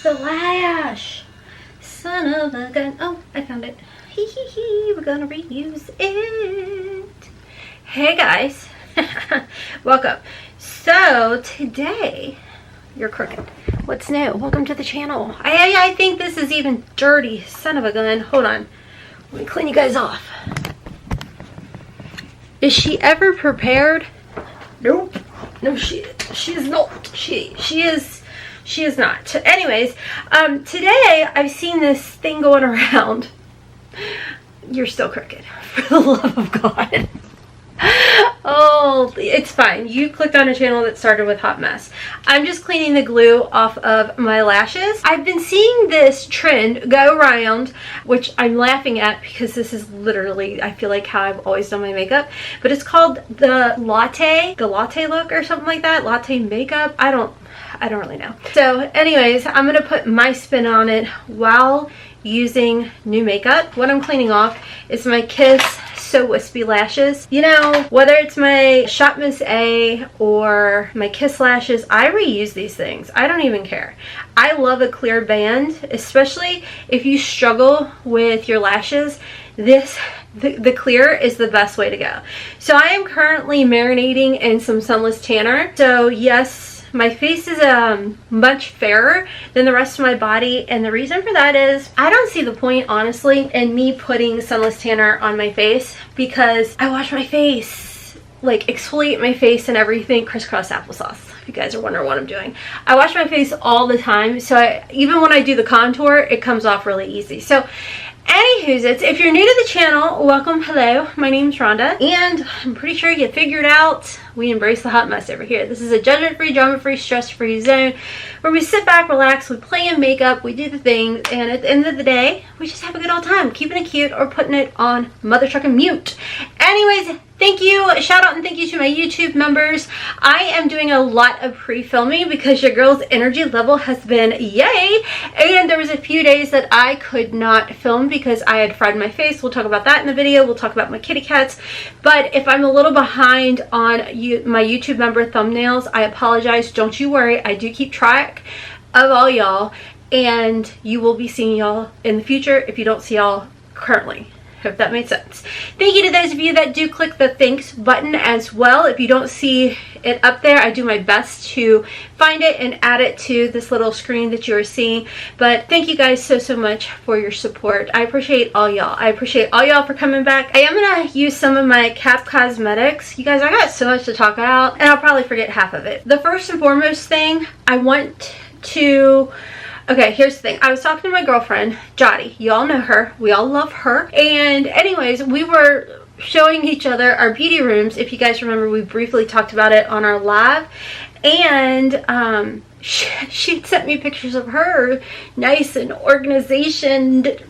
the lash. Son of a gun. Oh, I found it. Hee hee hee. We're gonna reuse it. Hey guys. Welcome. So today, you're crooked. What's new? Welcome to the channel. I think this is even dirty. Son of a gun. Hold on. Let me clean you guys off. Is she ever prepared? Nope. No, she is not. She is not. Anyways, today I've seen this thing going around. You're still crooked. For the love of God. Oh, it's fine. You clicked on a channel that started with Hotmess. I'm just cleaning the glue off of my lashes. I've been seeing this trend go around, which I'm laughing at because this is literally, I feel like, how I've always done my makeup. But it's called the latte look or something like that. Latte makeup. I don't really know. So anyways, I'm going to put my spin on it while using new makeup. What I'm cleaning off is my Kiss So Wispy lashes. You know, whether it's my Hotmess A or my Kiss lashes, I reuse these things. I don't even care. I love a clear band, especially if you struggle with your lashes. The clear is the best way to go. So I am currently marinating in some Sunless Tanner. So yes, my face is much fairer than the rest of my body, and the reason for that is I don't see the point, honestly, in me putting Sunless Tanner on my face because I wash my face, like exfoliate my face and everything, crisscross applesauce. If you guys are wondering what I'm doing, I wash my face all the time, so even when I do the contour, it comes off really easy. So anywho's, if you're new to the channel, welcome. Hello, my name's Rhonda, and I'm pretty sure you figured out we embrace the hot mess over here. This is a judgment-free, drama-free, stress-free zone where we sit back, relax, we play in makeup, we do the things, and at the end of the day, we just have a good old time, keeping it cute or putting it on mother trucking mute. Anyways, thank you, shout out and thank you to my YouTube members. I am doing a lot of pre-filming because your girl's energy level has been yay, and there was a few days that I could not film because I had fried my face. We'll talk about that in the video. We'll talk about my kitty cats, but if I'm a little behind on my YouTube member thumbnails, I apologize. Don't you worry, I do keep track of all y'all, and you will be seeing y'all in the future if you don't see y'all currently. If that made sense. Thank you to those of you that do click the thanks button as well. If you don't see it up there, I do my best to find it and add it to this little screen that you are seeing. But thank you guys so much for your support. I appreciate all y'all. I appreciate all y'all for coming back. I am gonna use some of my Gerard Cosmetics. You guys, I got so much to talk about, and I'll probably forget half of it. The first and foremost thing I want to... Okay, here's the thing. I was talking to my girlfriend, Jotty. You all know her. We all love her. And anyways, we were showing each other our beauty rooms. If you guys remember, we briefly talked about it on our live. And she sent me pictures of her nice and organizationed,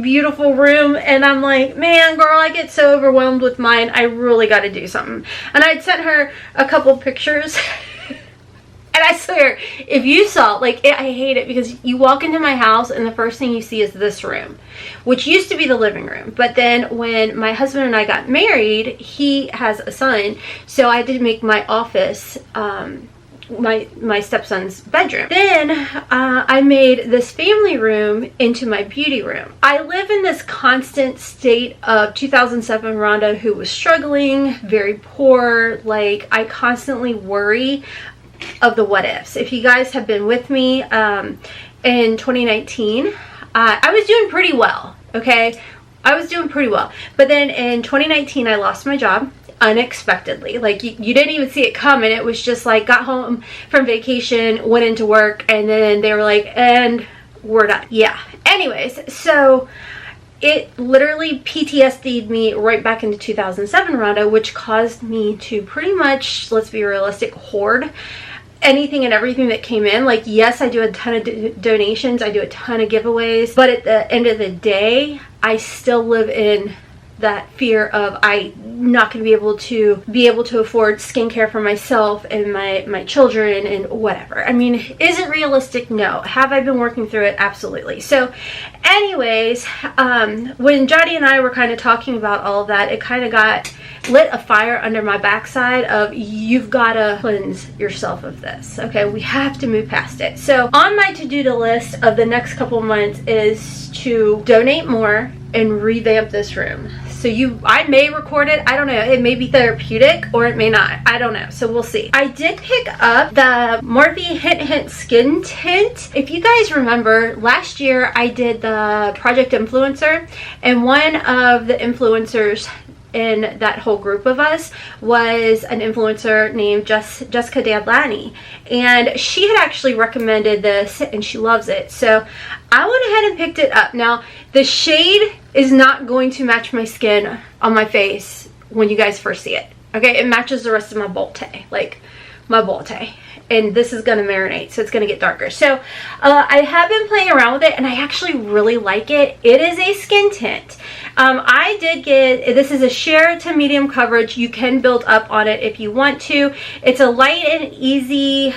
beautiful room, and I'm like, man, girl, I get so overwhelmed with mine. I really got to do something. And I'd sent her a couple pictures. And I swear, if you saw, like, I hate it because you walk into my house and the first thing you see is this room, which used to be the living room. But then when my husband and I got married, he has a son, so I did make my office my stepson's bedroom. Then I made this family room into my beauty room. I live in this constant state of 2007 Rhonda who was struggling, very poor. Like, I constantly worry of the what ifs. If you guys have been with me in 2019, I was doing pretty well, okay? I was doing pretty well. But then in 2019, I lost my job unexpectedly. Like, you didn't even see it coming. It was just like, got home from vacation, went into work, and then they were like, and we're done. Yeah. Anyways, so it literally PTSD'd me right back into 2007 Rhonda, which caused me to pretty much, let's be realistic, hoard anything and everything that came in. Like, yes, I do a ton of donations, I do a ton of giveaways, but at the end of the day, I still live in that fear of I'm not going to be able to afford skincare for myself and my children and whatever. I mean, is it realistic? No. Have I been working through it? Absolutely. So anyways, when Johnny and I were kind of talking about all of that, it kind of lit a fire under my backside of, you've got to cleanse yourself of this. Okay, we have to move past it. So on my to-do list of the next couple of months is to donate more and revamp this room. So I may record it. I don't know. It may be therapeutic or it may not. I don't know. So we'll see. I did pick up the Morphe Hint Hint Skin Tint. If you guys remember, last year I did the Project Influencer, and one of the influencers in that whole group of us was an influencer named Jessica Dadlani, and she had actually recommended this and she loves it. So I went ahead and picked it up. Now the shade is not going to match my skin on my face when you guys first see it. Okay, it matches the rest of my bolte, like my bolte. And this is going to marinate, so it's going to get darker. So I have been playing around with it, and I actually really like it. It is a skin tint. I did get, this is a sheer to medium coverage. You can build up on it if you want to. It's a light and easy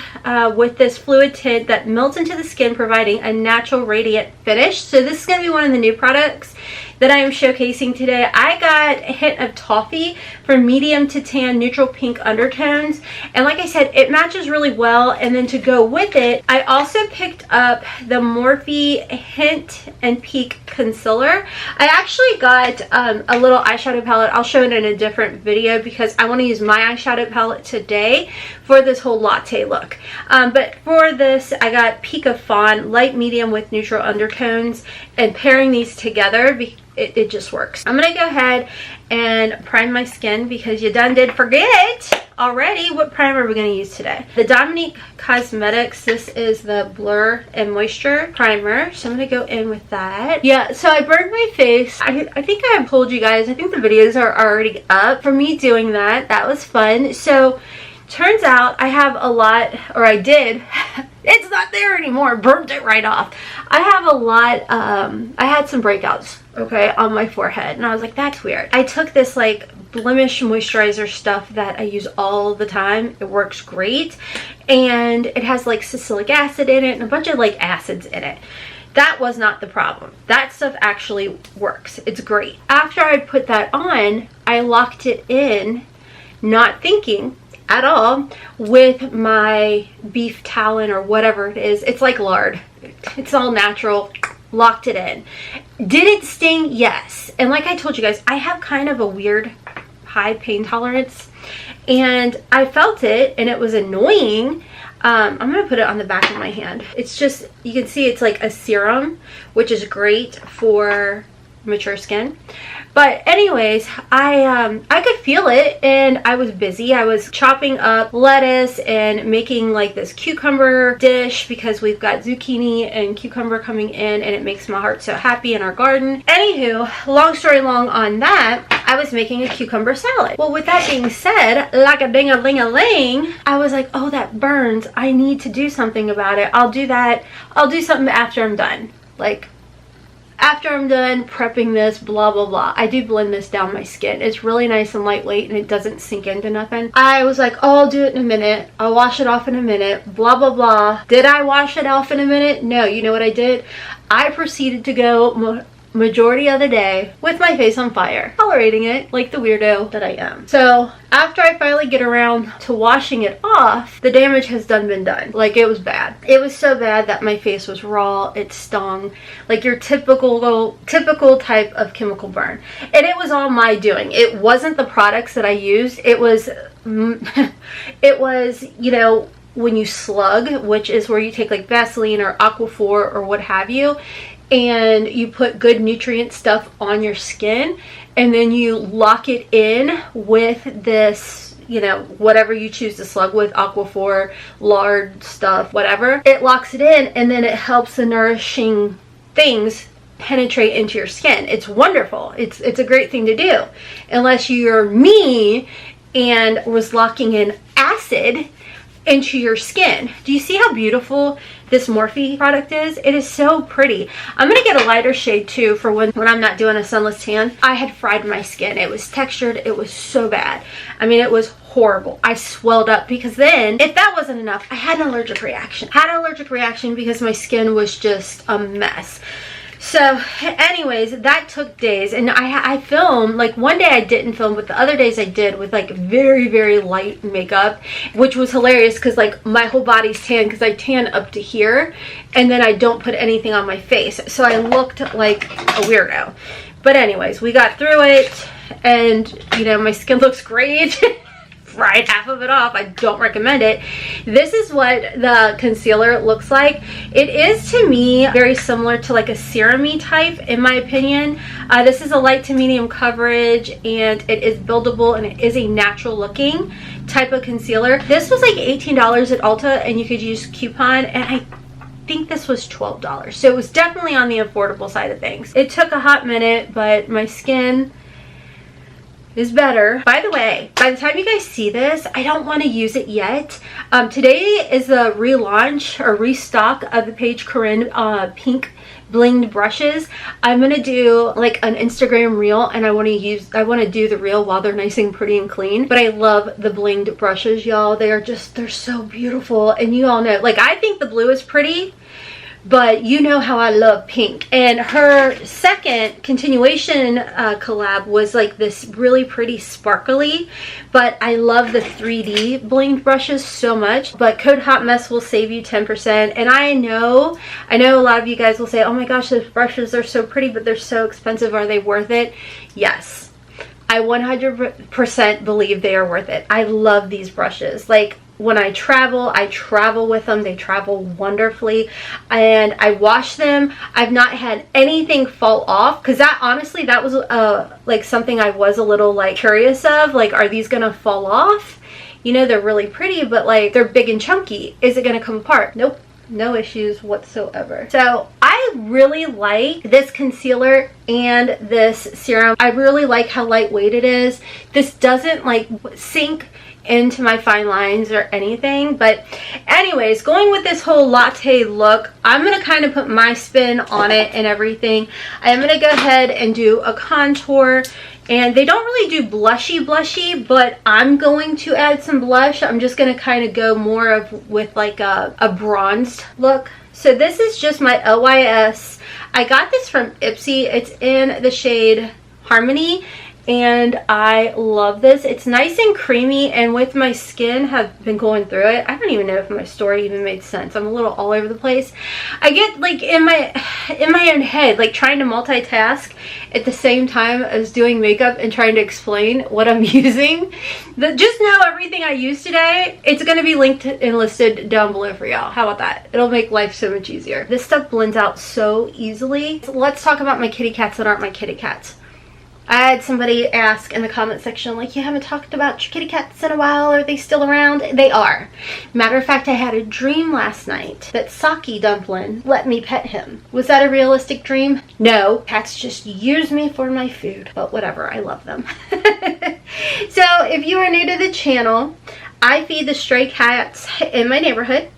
with this fluid tint that melts into the skin, providing a natural radiant finish. So this is going to be one of the new products that I am showcasing today. I got a hint of toffee for medium to tan neutral pink undertones, and like I said, it matches really well. And then to go with it, I also picked up the Morphe Hint and Peak Concealer. I actually got a little eyeshadow palette. I'll show it in a different video because I want to use my eyeshadow palette today for this whole latte look. But for this, I got Peak of Fawn, light medium with neutral undertones, and pairing these together, it just works. I'm gonna go ahead and prime my skin because you done did forget already what primer we're gonna use today. The Gerard Cosmetics, this is the Blur and Moisture primer, so I'm gonna go in with that. Yeah, so I burned my face. I think I have told you guys, I think the videos are already up for me doing that. That was fun. So turns out I have a lot, or I did. It's not there anymore. Burned it right off. I have a lot, I had some breakouts, okay, on my forehead, and I was like, that's weird. I took this like blemish moisturizer stuff that I use all the time. It works great, and it has like salicylic acid in it and a bunch of like acids in it. That was not the problem. That stuff actually works. It's great. After I put that on, I locked it in, not thinking at all, with my beef talon or whatever it is. It's like lard. It's all natural. Locked it in. Did it sting? Yes. And like I told you guys, I have kind of a weird high pain tolerance, and I felt it and it was annoying. I'm gonna put it on the back of my hand. It's just, you can see it's like a serum, which is great for mature skin. But anyways, I could feel it, and I was busy. I was chopping up lettuce and making like this cucumber dish because we've got zucchini and cucumber coming in, and it makes my heart so happy in our garden. Anywho, long story long on that, I was making a cucumber salad. Well, with that being said, like a ding-a-ling-a-ling, I was like, oh, that burns. I need to do something about it. I'll do that. I'll do something after I'm done. Like, after I'm done prepping this, blah, blah, blah. I do blend this down my skin. It's really nice and lightweight, and it doesn't sink into nothing. I was like, oh, I'll do it in a minute. I'll wash it off in a minute, blah, blah, blah. Did I wash it off in a minute? No. You know what I did? I proceeded to go majority of the day with my face on fire, tolerating it like the weirdo that I am. So after I finally get around to washing it off, the damage has been done. Like, it was bad. It was so bad that my face was raw. It stung, like your typical type of chemical burn. And it was all my doing. It wasn't the products that I used. It was it was, you know, when you slug, which is where you take like Vaseline or Aquaphor or what have you, and you put good nutrient stuff on your skin, and then you lock it in with this, you know, whatever you choose to slug with, Aquaphor, lard stuff, whatever. It locks it in, and then it helps the nourishing things penetrate into your skin. It's wonderful. It's a great thing to do, unless you're me and was locking in acid into your skin. Do you see how beautiful this Morphe product is? It is so pretty. I'm gonna get a lighter shade too for when I'm not doing a sunless tan. I had fried my skin. It was textured. It was so bad. I mean, it was horrible. I swelled up because then, if that wasn't enough, I had an allergic reaction. Because my skin was just a mess. So anyways, that took days, and I filmed, like one day I didn't film, but the other days I did with like very, very light makeup, which was hilarious because like my whole body's tan because I tan up to here, and then I don't put anything on my face. So I looked like a weirdo. But anyways, we got through it, and you know, my skin looks great. Fried half of it off. I don't recommend it. This is what the concealer looks like. It is, to me, very similar to like a serum-y type, in my opinion. This is a light to medium coverage, and it is buildable, and it is a natural looking type of concealer. This was like $18 at Ulta, and you could use coupon, and I think this was $12. So it was definitely on the affordable side of things. It took a hot minute, but my skin is better. By the way, by the time you guys see this, I don't want to use it yet. Today is the relaunch or restock of the Paige Corinne pink blinged brushes. I'm gonna do like an Instagram reel, and I want to do the reel while they're nice and pretty and clean. But I love the blinged brushes, y'all. They're so beautiful, and you all know, like, I think the blue is pretty, but you know how I love pink. And her second continuation collab was like this really pretty sparkly, but I love the 3D blinged brushes so much. But code Hotmess will save you 10%. And I know a lot of you guys will say, oh my gosh, those brushes are so pretty, but they're so expensive. Are they worth it? Yes, I 100% believe they are worth it. I love these brushes. Like, when I travel with them. They travel wonderfully, and I wash them. I've not had anything fall off, because that, honestly, that was like something I was a little like curious of, like, are these gonna fall off? You know, they're really pretty, but like, they're big and chunky. Is it gonna come apart? Nope, no issues whatsoever. So I really like this concealer and this serum. I really like how lightweight it is. This doesn't like sink into my fine lines or anything. But anyways, going with this whole latte look, I'm gonna kind of put my spin on it and everything. I'm gonna go ahead and do a contour, and they don't really do blushy, but I'm going to add some blush. I'm just gonna kind of go more of with like a bronzed look. So this is just my LYS. I got this from Ipsy. It's in the shade Harmony, and I love this. It's nice and creamy, and with my skin, have been going through it. I don't even know if my story even made sense. I'm a little all over the place. I get like in my own head, like trying to multitask at the same time as doing makeup and trying to explain what I'm using. Just know everything I use today, it's going to be linked and listed down below for y'all. How about that? It'll make life so much easier. This stuff blends out so easily. So let's talk about my kitty cats that aren't my kitty cats. I had somebody ask in the comment section, like, you haven't talked about your kitty cats in a while. Are they still around? They are. Matter of fact, I had a dream last night that Saki Dumpling let me pet him. Was that a realistic dream? No. Cats just use me for my food. But whatever, I love them. So if you are new to the channel, I feed the stray cats in my neighborhood,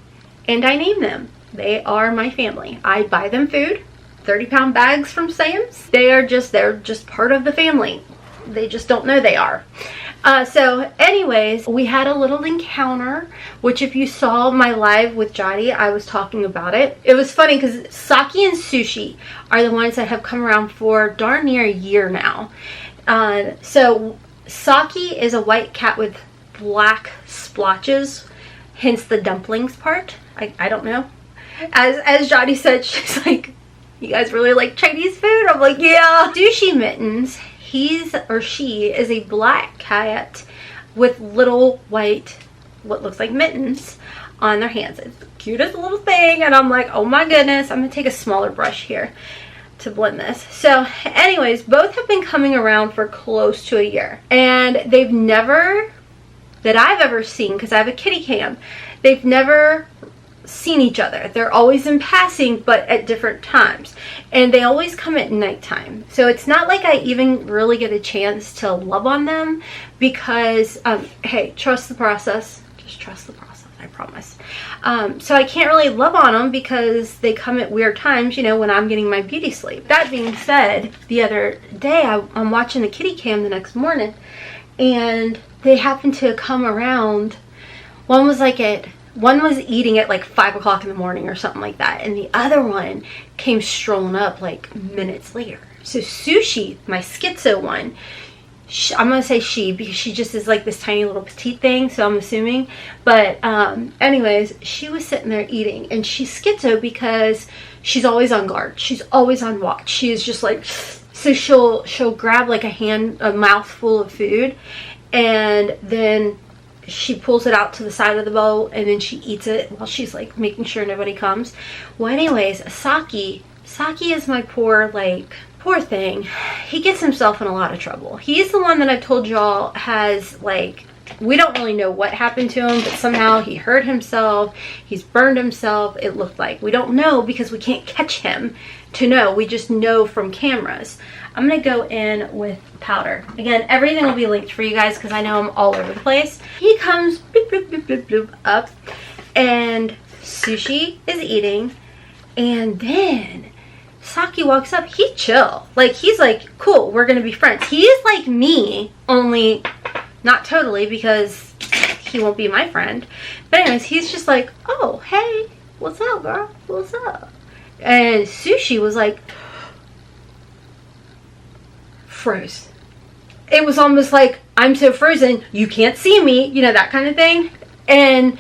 and I name them. They are my family. I buy them food. 30-pound bags from Sam's. They're just part of the family. They just don't know they are. So anyways, we had a little encounter, which if you saw my live with Jody, I was talking about it. It was funny because Saki and Sushi are the ones that have come around for darn near a year now. So Saki is a white cat with black splotches, hence the dumplings part. I don't know. As Jody said, she's like, you guys really like Chinese food? I'm like, yeah. Sushi Mittens, he is a black cat with little white, what looks like mittens on their hands. It's the cutest little thing, and I'm like, oh my goodness. I'm gonna take a smaller brush here to blend this. So anyways, both have been coming around for close to a year, and they've never, that I've ever seen, because I have a kitty cam, they've never seen each other. They're always in passing, but at different times, and they always come at nighttime. So it's not like I even really get a chance to love on them, because hey, trust the process. Just trust the process. I promise. So I can't really love on them because they come at weird times, you know, when I'm getting my beauty sleep. That being said, the other day I'm watching the kitty cam the next morning, and they happened to come around. One was eating at like 5 o'clock in the morning or something like that, and the other one came strolling up like minutes later. So Sushi, my schizo one, I'm gonna say she because she just is like this tiny little petite thing, so I'm assuming. But anyways, she was sitting there eating, and she's schizo because she's always on guard. She's always on watch. She is just like, so she'll grab like a mouthful of food, and then she pulls it out to the side of the bowl, and then she eats it while she's like making sure nobody comes. Well, anyways, Saki is my poor thing. He gets himself in a lot of trouble. He's the one that I've told y'all has, like, we don't really know what happened to him, but somehow he hurt himself, he's burned himself, it looked like. We don't know because we can't catch him to know. We just know from cameras. I'm gonna go in with powder. Again, everything will be linked for you guys because I know I'm all over the place. He comes bloop, bloop, bloop, bloop, bloop, up, and Sushi is eating, and then Saki walks up. He chill. Like, he's like, cool, we're gonna be friends. He is like me, only not totally because he won't be my friend. But anyways, he's just like, oh, hey, what's up, girl? What's up? And Sushi was like, froze. It was almost like, I'm so frozen, you can't see me, you know, that kind of thing. And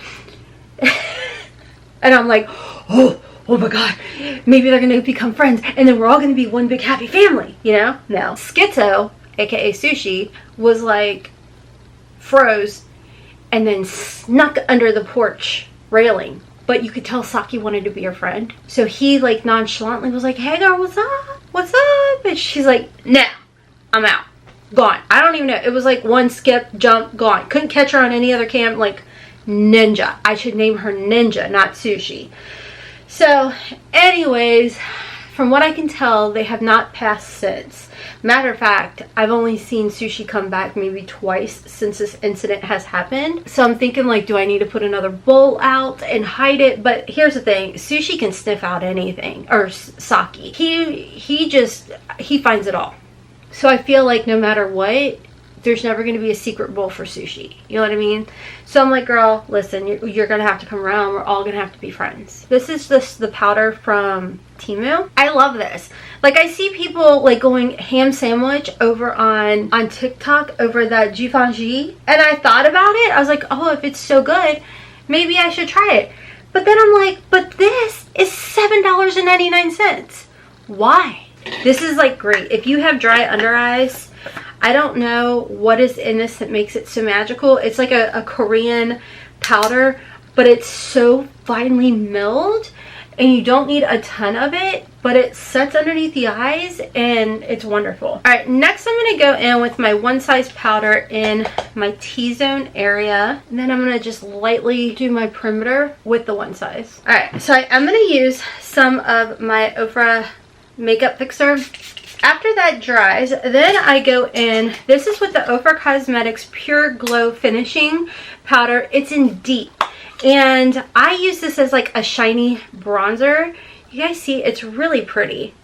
and I'm like, oh my god, maybe they're gonna become friends, and then we're all gonna be one big happy family, you know? No. Schizo, aka Sushi, was like, froze, and then snuck under the porch railing. But you could tell Saki wanted to be her friend. So he like nonchalantly was like, hey girl, what's up? What's up? And she's like, nah, I'm out. Gone. I don't even know. It was like one skip, jump, gone. Couldn't catch her on any other cam. Like, Ninja. I should name her Ninja, not Sushi. So, anyways, from what I can tell, they have not passed since. Matter of fact, I've only seen Sushi come back maybe twice since this incident has happened. So I'm thinking, like, do I need to put another bowl out and hide it? But here's the thing. Sushi can sniff out anything. Or Saki. He finds it all. So I feel like no matter what, there's never going to be a secret bowl for Sushi. You know what I mean? So I'm like, girl, listen, you're going to have to come around. We're all going to have to be friends. This is just the powder from Temu. I love this. Like, I see people like going ham sandwich over on TikTok over that Givenchy. And I thought about it. I was like, oh, if it's so good, maybe I should try it. But then I'm like, but this is $7.99. Why? This is like great. If you have dry under eyes, I don't know what is in this that makes it so magical. It's like a Korean powder, but it's so finely milled, and you don't need a ton of it, but it sets underneath the eyes, and it's wonderful. All right, next I'm going to go in with my one size powder in my T-zone area, and then I'm going to just lightly do my perimeter with the one size. All right, so I'm going to use some of my OFRA makeup fixer. After that dries, then I go in. This is with the OFRA Cosmetics Pure Glow Finishing Powder. It's in Deep, and I use this as like a shiny bronzer. You guys see, it's really pretty.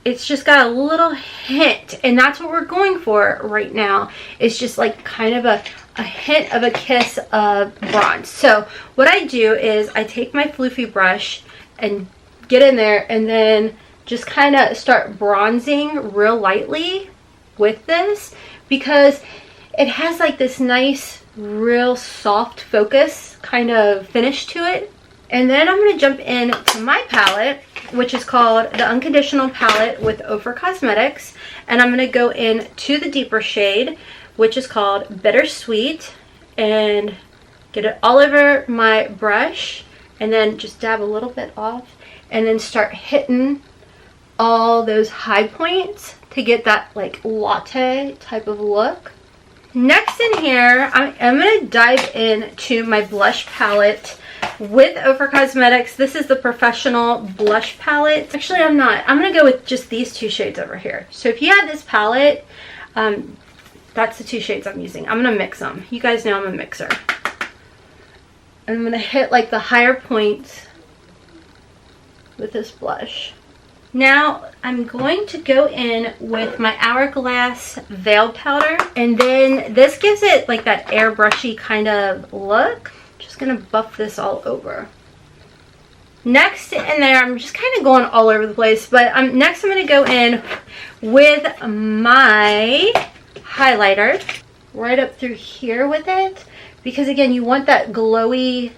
It's just got a little hint, and that's what we're going for right now. It's just like kind of a hint of a kiss of bronze. So what I do is I take my floofy brush and get in there, and then just kind of start bronzing real lightly with this, because it has like this nice, real soft focus kind of finish to it. And then I'm going to jump into my palette, which is called the Unconditional palette with OFRA Cosmetics. And I'm going to go in to the deeper shade, which is called Bittersweet, and get it all over my brush, and then just dab a little bit off, and then start hitting all those high points to get that like latte type of look. Next in here, I'm going to dive into my blush palette with OFRA Cosmetics. This is the Professional Blush Palette. Actually, I'm not. I'm going to go with just these two shades over here. So if you have this palette, that's the two shades I'm using. I'm going to mix them. You guys know I'm a mixer. And I'm going to hit like the higher points with this blush. Now I'm going to go in with my Hourglass Veil Powder, and then this gives it like that airbrushy kind of look. Just gonna buff this all over. Next in there, I'm just kind of going all over the place, but next I'm gonna go in with my highlighter right up through here with it, because again, you want that glowy,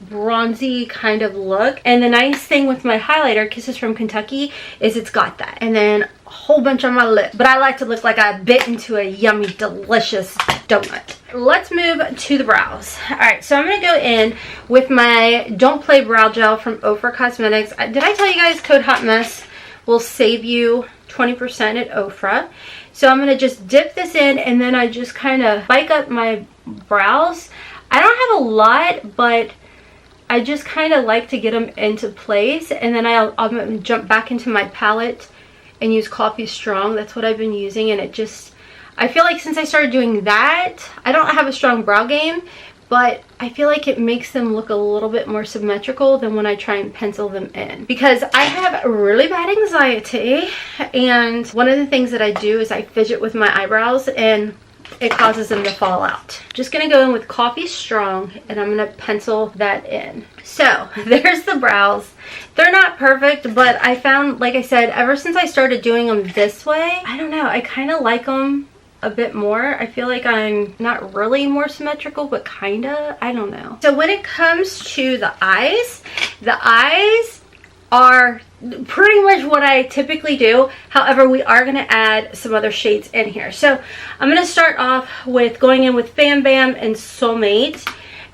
bronzy kind of look. And the nice thing with my highlighter, Kisses from Kentucky, is it's got that. And then a whole bunch on my lip, but I like to look like I bit into a yummy, delicious donut. Let's move to the brows. All right, so I'm gonna go in with my Don't Play Brow Gel from OFRA Cosmetics. Did I tell you guys code HOTMESS will save you 20% at OFRA? So I'm gonna just dip this in, and then I just kind of spike up my brows. I don't have a lot, but I just kind of like to get them into place, and then I'll jump back into my palette and use Coffee Strong. That's what I've been using, and it just, I feel like since I started doing that, I don't have a strong brow game, but I feel like it makes them look a little bit more symmetrical than when I try and pencil them in. Because I have really bad anxiety, and one of the things that I do is I fidget with my eyebrows, and it causes them to fall out. Just gonna go in with Coffee Strong, and I'm gonna pencil that in. So there's the brows. They're not perfect, but I found, like I said, ever since I started doing them this way, I don't know, I kind of like them a bit more. I feel like I'm not really more symmetrical, but kinda, I don't know. So when it comes to the eyes are pretty much what I typically do. However, we are going to add some other shades in here. So I'm going to start off with going in with Fam Bam and Soulmate,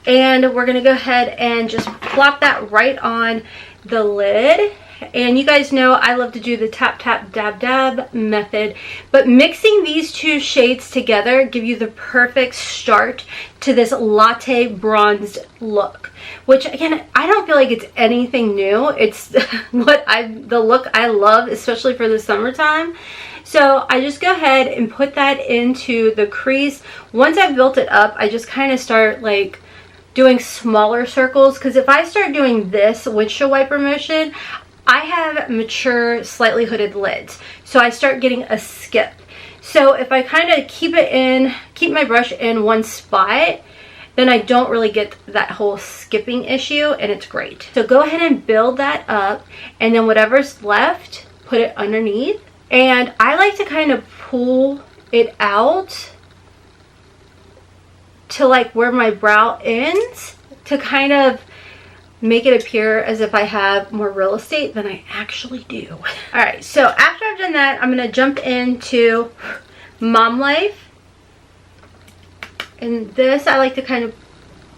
and we're going to go ahead and just plop that right on the lid. And you guys know I love to do the tap tap dab dab method, but mixing these two shades together give you the perfect start to this latte bronzed look, which again, I don't feel like it's anything new. It's the look I love, especially for the summertime. So I just go ahead and put that into the crease. Once I've built it up, I just kind of start like doing smaller circles, because if I start doing this windshield wiper motion, I have mature, slightly hooded lids, so I start getting a skip. So if I kind of keep my brush in one spot, then I don't really get that whole skipping issue, and it's great. So go ahead and build that up, and then whatever's left, put it underneath. And I like to kind of pull it out to like where my brow ends, to kind of make it appear as if I have more real estate than I actually do. Alright, so after I've done that, I'm going to jump into Mom Life. And this I like to kind of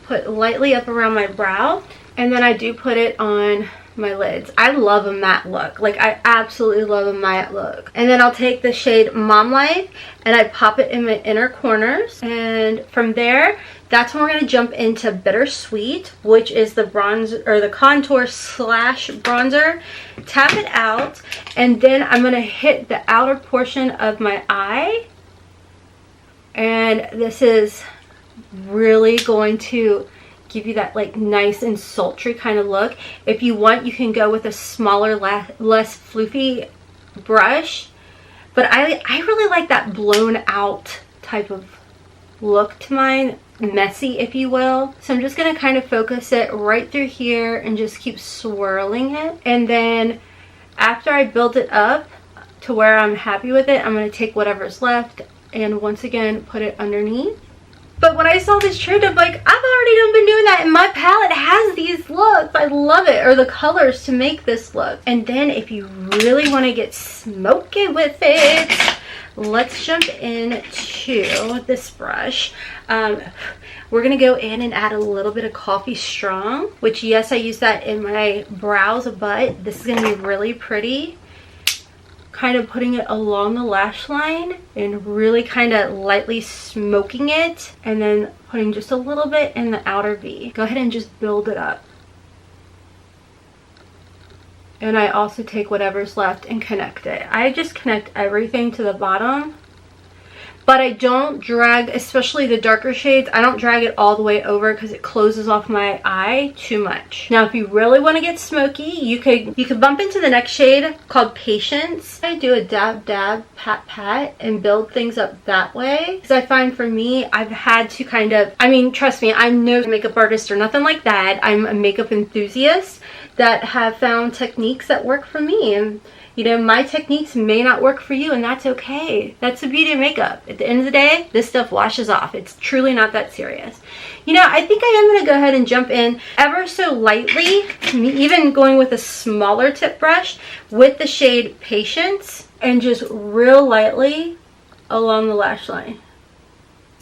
put lightly up around my brow, and then I do put it on my lids. I love a matte look. Like, I absolutely love a matte look. And then I'll take the shade Mom Life and I pop it in my inner corners, and from there, that's when we're going to jump into Bittersweet, which is the bronzer, or the contour slash bronzer. Tap it out, and then I'm going to hit the outer portion of my eye, and this is really going to give you that like nice and sultry kind of look. If you want, you can go with a smaller, less floofy brush, but I really like that blown out type of look to mine, messy if you will. So I'm just going to kind of focus it right through here and just keep swirling it, and then after I build it up to where I'm happy with it, I'm going to take whatever's left and once again put it underneath. But when I saw this trend, I'm like, I've already been doing that, and my palette has these looks. I love it, or the colors to make this look. And then if you really want to get smoky with it, let's jump into this brush. We're going to go in and add a little bit of Coffee Strong, which yes, I use that in my brows, but this is going to be really pretty. Kind of putting it along the lash line and really kind of lightly smoking it, and then putting just a little bit in the outer V. Go ahead and just build it up. And I also take whatever's left and connect it. I just connect everything to the bottom. but I don't drag, especially the darker shades, I don't drag it all the way over because it closes off my eye too much. Now, if you really want to get smoky, you could bump into the next shade called Patience. I do a dab, dab, pat, pat, and build things up that way. Because I find for me, I've had to kind of, I mean, trust me, I'm no makeup artist or nothing like that. I'm a makeup enthusiast that have found techniques that work for me. And you know, my techniques may not work for you, and that's okay. That's the beauty of makeup. At the end of the day, this stuff washes off. It's truly not that serious. You know, I think I am going to go ahead and jump in ever so lightly, even going with a smaller tip brush with the shade Patience, and just real lightly along the lash line.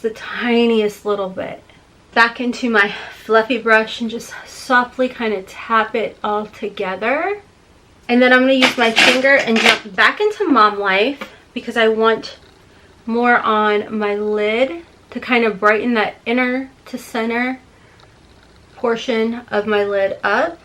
The tiniest little bit. Back into my fluffy brush and just softly kind of tap it all together. And then I'm going to use my finger and jump back into Mom Life because I want more on my lid to kind of brighten that inner to center portion of my lid up.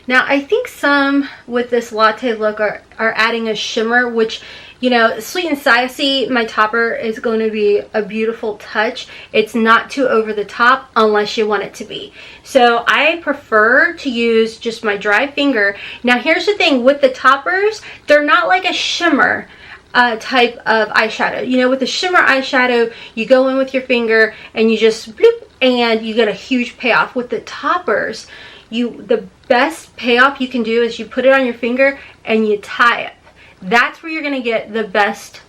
Now, I think some with this latte look are adding a shimmer, which, you know, Sweet and Sassy, my topper, is going to be a beautiful touch. It's not too over the top unless you want it to be. So I prefer to use just my dry finger. Now, here's the thing with the toppers, they're not like a shimmer type of eyeshadow. You know, with the shimmer eyeshadow, you go in with your finger and you just bloop, and you get a huge payoff. With the toppers, the best payoff you can do is you put it on your finger and you tie it. That's where you're going to get the best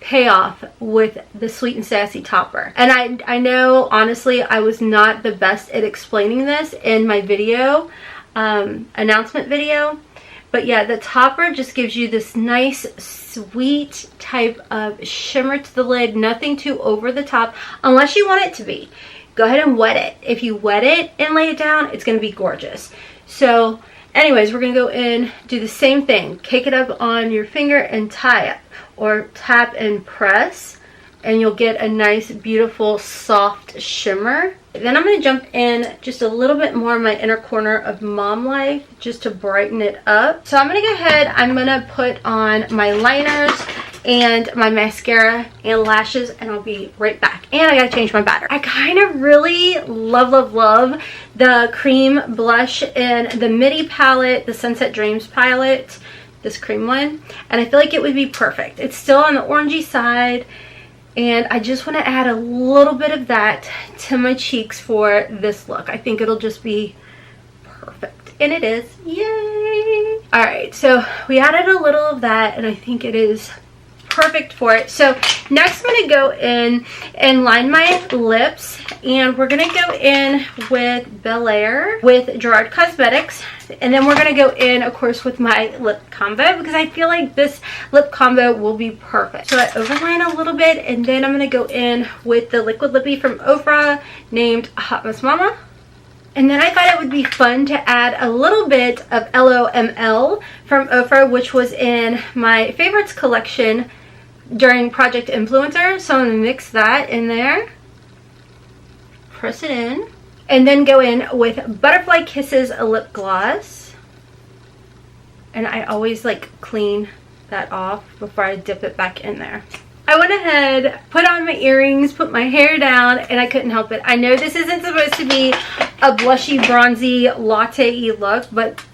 payoff with the Sweet and Sassy topper. And I know, honestly, I was not the best at explaining this in my video, announcement video. But yeah, the topper just gives you this nice, sweet type of shimmer to the lid. Nothing too over the top, unless you want it to be. Go ahead and wet it. If you wet it and lay it down, it's going to be gorgeous. So anyways, we're going to go in, do the same thing. Cake it up on your finger and tie up, or tap and press, and you'll get a nice, beautiful, soft shimmer. Then I'm going to jump in just a little bit more in my inner corner of Mom Life just to brighten it up. So I'm going to go ahead, I'm going to put on my liners and my mascara and lashes, and I'll be right back. And I gotta change my batter. I kind of really love the cream blush in the Midi palette, the Sunset Dreams palette, this cream one, and I feel like it would be perfect. It's still on the orangey side, and I just want to add a little bit of that to my cheeks for this look. I think it'll just be perfect, and it is. Yay! Alright, so we added a little of that, and I think it is perfect for it. So next I'm going to go in and line my lips, and we're going to go in with BEL-AIR with Gerard Cosmetics, and then we're going to go in, of course, with my lip combo because I feel like this lip combo will be perfect. So I overline a little bit, and then I'm going to go in with the Liquid Lippy from OFRA named Hotmess Momma. And then I thought it would be fun to add a little bit of LOML from OFRA, which was in my favorites collection during Project Influencer. So I'm going to mix that in there, press it in, and then go in with Butterfly Kisses lip gloss. And I always like clean that off before I dip it back in there. I went ahead, put on my earrings, put my hair down, and I couldn't help it. I know this isn't supposed to be a blushy, bronzy, latte-y look, but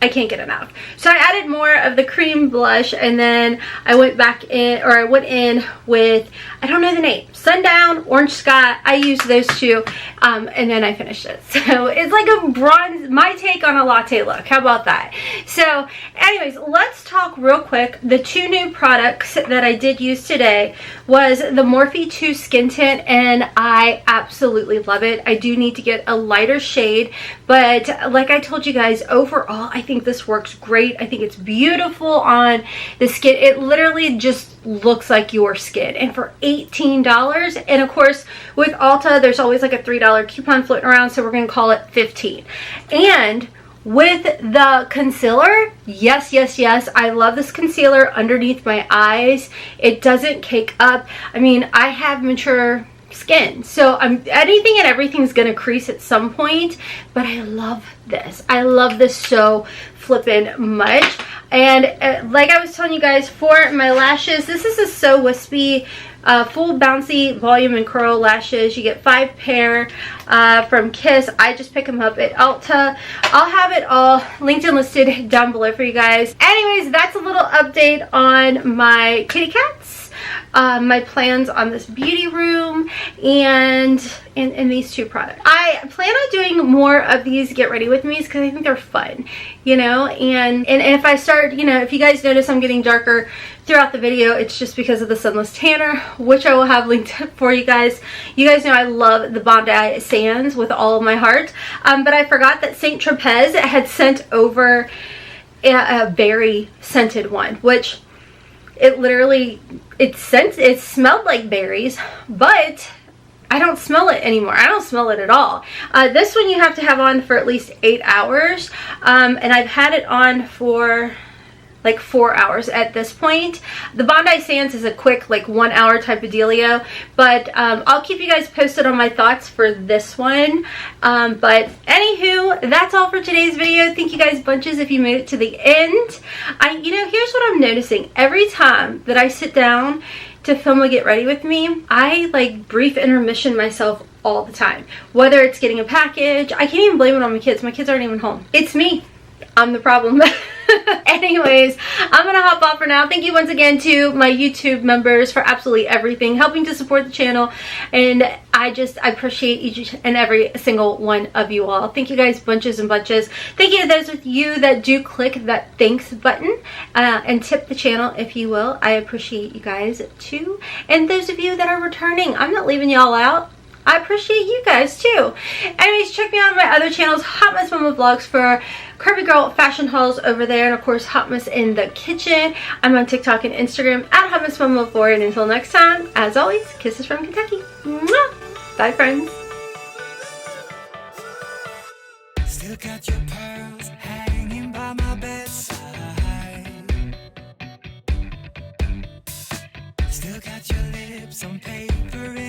I can't get enough. So I added more of the cream blush, and then I went back in, or I went in with, I don't know the name, Sundown, Orange Sky. I used those two, and then I finished it. So it's like a bronze, my take on a latte look. How about that? So anyways, let's talk real quick. The two new products that I did use today was the Morphe 2 Skin Tint, and I absolutely love it. I do need to get a lighter shade, but like I told you guys, overall, I think this works great. I think it's beautiful on the skin. It literally just looks like your skin. And for $18, and of course with Ulta there's always like a $3 coupon floating around, so we're gonna call it $15. And with the concealer, yes, I love this concealer underneath my eyes. It doesn't cake up. I mean, I have mature skin. So anything and everything's gonna crease at some point, but I love this. I love this so flippin' much. And like I was telling you guys, for my lashes, this is a So Wispy full bouncy volume and curl lashes. You get 5 pair from Kiss. I just pick them up at Ulta. I'll have it all linked and listed down below for you guys. Anyways, that's a little update on my kitty cats, my plans on this beauty room, and these 2 products. I plan on doing more of these get ready with me's because I think they're fun, you know, and if I start, you know, if you guys notice I'm getting darker throughout the video, it's just because of the Sunless Tanner, which I will have linked for you guys. You guys know I love the Bondi Sands with all of my heart, but I forgot that St. Tropez had sent over a berry scented one, which it literally, it smelled like berries, but I don't smell it anymore. I don't smell it at all. This one you have to have on for at least 8 hours, and I've had it on for like 4 hours at this point. The Bondi Sands is a quick like 1 hour type of dealio, but I'll keep you guys posted on my thoughts for this one. But anywho, that's all for today's video. Thank you guys bunches if you made it to the end. You know, here's what I'm noticing. Every time that I sit down to film a get ready with me, I like brief intermission myself all the time. Whether it's getting a package, I can't even blame it on my kids. My kids aren't even home. It's me. I'm the problem. Anyways, I'm gonna hop off for now. Thank you once again to my YouTube members for absolutely everything, helping to support the channel, and I appreciate each and every single one of you all. Thank you guys bunches and bunches. Thank you to those of you that do click that thanks button and tip the channel, if you will. I appreciate you guys too, and those of you that are returning, I'm not leaving y'all out. I appreciate you guys too. Anyways, check me out on my other channels, Hotmess Momma Vlogs for curvy girl fashion hauls over there, and of course Hotmess in the kitchen. I'm on TikTok and Instagram at Hotmess Momma 4. And until next time, as always, kisses from Kentucky. Mwah! Bye friends. Still got your pearls hanging by my bedside. Still got your lips on paper.